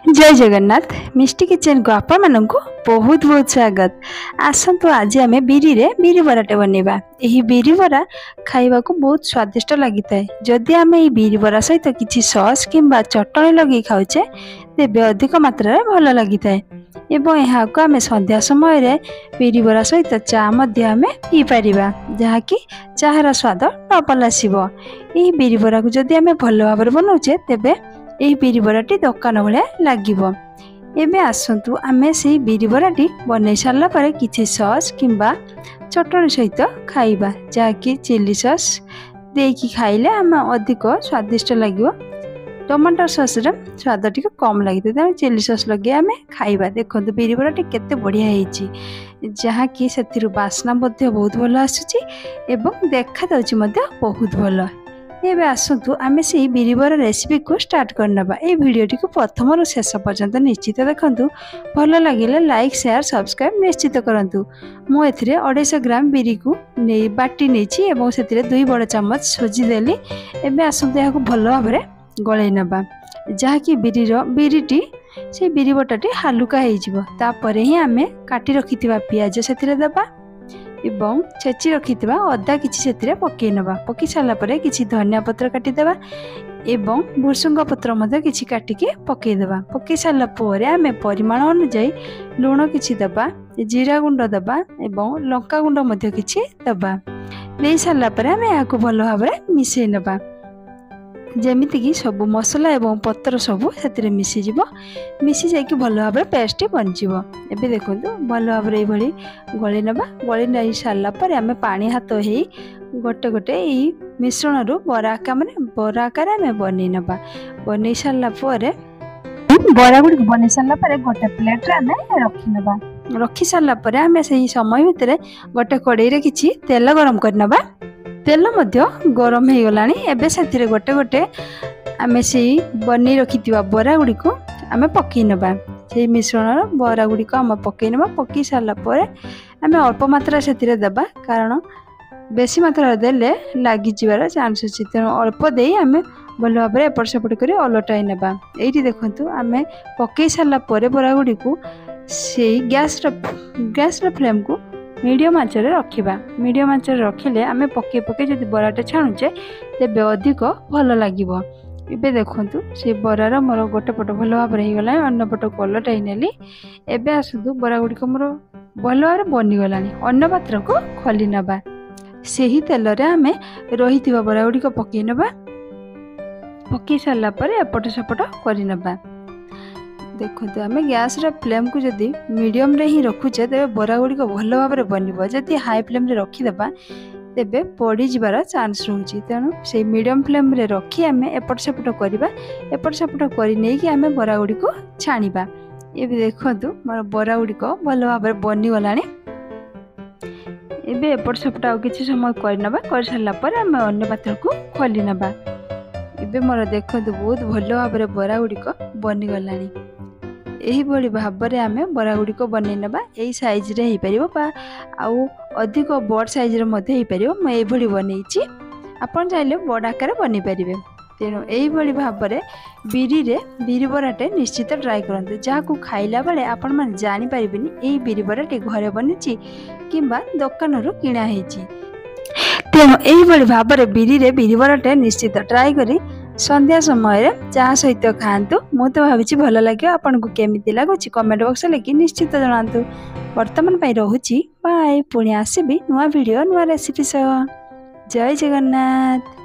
जय जगन्नाथ मिष्टी किचन को आपण मानक बहुत बहुत स्वागत। आसतु आज आम बिरी रे बिरी बराटे बनवा। यही बिरी बरा खाइबा को बहुत स्वादिष्ट लगी था। जदि आम ये बिरी बरा सहित किसी सॉस किंबा चटनी लगे खाऊचे तेबे अधिक मात्रा भल लगी था। एवं यहाँ को आम संध्या समय रे बिरी बरा सहित चा आम पी पार जहाँकि चाहर स्वाद डबल आसो। यही बिरी बरा को जदि आम भल भाव बनाऊे तेबे यही बिरी बराटी दुकान भाया लगे। एबे आसतु आमे से बिरी बराटी बन सारा पर किसी सॉस किंबा चटनी सहित खाइबा जहाँकि चिली सॉस देकी खाइले आम अधिक स्वादिष्ट लगे। टमाटर सॉस रे स्वाद टी कम लगे तेणु चिली सॉस लगे आम खाइबा। देखो बिरी बराटी केते बढ़िया होइछि जहाँकि से बास्ना बहुत भल आसुची एवं देखा जाउछि बहुत भल। एबे आसतु आमे से बिरी बरा रेसिपी को स्टार्ट करनबा। ए वीडियोटी को प्रथम रु शेष पर्यंत निश्चित देखंतु। भल लगिले लाइक शेयर सब्सक्राइब निश्चित करंतु। मु एथिरे 250 ग्राम बिरी को नै बाटी नेछि एवं सेतिरे 2 बड़ चम्मच सोजी देली। एबे आसतु याको भल भाबरे गळै नबा जहाँकि बिरीटी से बिरी बटाटी हालुका हो जिवो। तापरे ही आमे काटी रखिथिबा पियाज सेतिरे दबा एवं छेची रखिथिबा अदा किछि सेतिरे पकई नबा। पकई साला परे किछि धनिया पत्र काटी देबा एवं भुसुंगा पत्र मध्य किछि काटी के पकई देबा। पकई साला परे आमे परिमाण अनुसार लूण किछि देबा, जीरा गुंड देबा एवं लंका गुंड मध्य किछि देबा। देई साला परे आमे याको भलो भाबरे मिसई नबा जेमिति कि सब मसला एवं पत्र सब से मिसी जीव। मिसी जाकि भल भाव पेस्ट बन जीव। एबे देखंतु भल भाव ये गली नबा। गली नहीं सारा पर आम पानी हाथ हो गोटे गोटे यही मिश्रण रु बरा आकार आम बन नबा। बन सारा बरा गुड़ बन सारा गोटे प्लेट रे आम रखी नबा। रखी सारा पर आम से समय भितर गोटे कड़ाई रे किछि तेल गरम करनबा। तेल मध्य गरम हो गलानी। एबे साथिरे गोटे गोटे आमे से बनी रखिथिबा बरा गुडी को आमे पकई नबा। से मिश्रण बरा गुडी को आमे पकई नबा। पकई साला परे आमे अल्प मात्रा सेतिरे देबा कारण बेसी मात्रा देले लागी जिवार चांस अछि। तेणु अल्प देई आमे भल भाव एपट सेपट करी अलटाई नबा। एइठी देखंतु आमे पकई साला परे बरा गुडी को से गैस रे फ्लेम को मीडियम आंच रे रखिबा। मीडियम आंच रे रखिले आमे पके पके जदि बराटा छाणुचे तेबे अधिक भल लागिवो। एबे देखंतु से बरार मोर गोटे पट भल भाव रे गला अन्य पट कलटाई नेली। एबे आसुदु बरा गुडी को मोर भल भाव बनि गलानी। अन्य पात्र को खोली नबा। सेही तेल रे आमे रहिथिबा बरा गुडी को पके नबा। पके साला परे एपट सेपट करि नबा। देखो आम गैस रे फ्लेम को जदि मीडियम रे ही रखुचे तेबे बरा गुडी को भल भाव बनइबो। जदि हाई फ्लेम रे रखिदेबा तेबे पड़ी जिबार चांस रहउची। तेणु से मीडियम फ्लेम रे रखी आम एपट सेपट करबा। एपट सेपट करि नै कि आम बरा गुडी को छाणीबा। एबे देखंतु मोर बरा गुडी को भल भाव बनि गलानी। एबे एपट सेपट आ किछि समय करनबा। कर साला पर आम अन्य पात्र को खोली नबा। एबे मोर देखंतु बहुत भल भाव बरा गुडी को बनि गलानी। यही भली भाव में आम बरा गुडी को बन नबा। यही साइज रे ही परिबो बा आउ अधिक बड़ साइज रे मध्ये ही परिबो। म एही भली बनैछि। आपन चाहिले बड़ आकार बनि परिबे। तेणु यही भली भाव में बिरी बराटे निश्चित ट्राई करंतु। जाहाकू खाइला बेले आपन मन जानि परिबेनी एही बिरी बराटे घरे बनिछि किंबा दुकान रु किणा हेछि। तेणु यही भली भाव में बिरी बराटे निश्चित ट्राई करी संध्या समय चाह सहित खातु। मु तो भावी भल लगे। आपन को केमिति लागुछि कमेंट बॉक्स लिखि निश्चित जणातु। वर्तमान पई रहुछि बाय। पुणी आसीबी नुआ वीडियो नुआ रेसिपी सह। जय जगन्नाथ।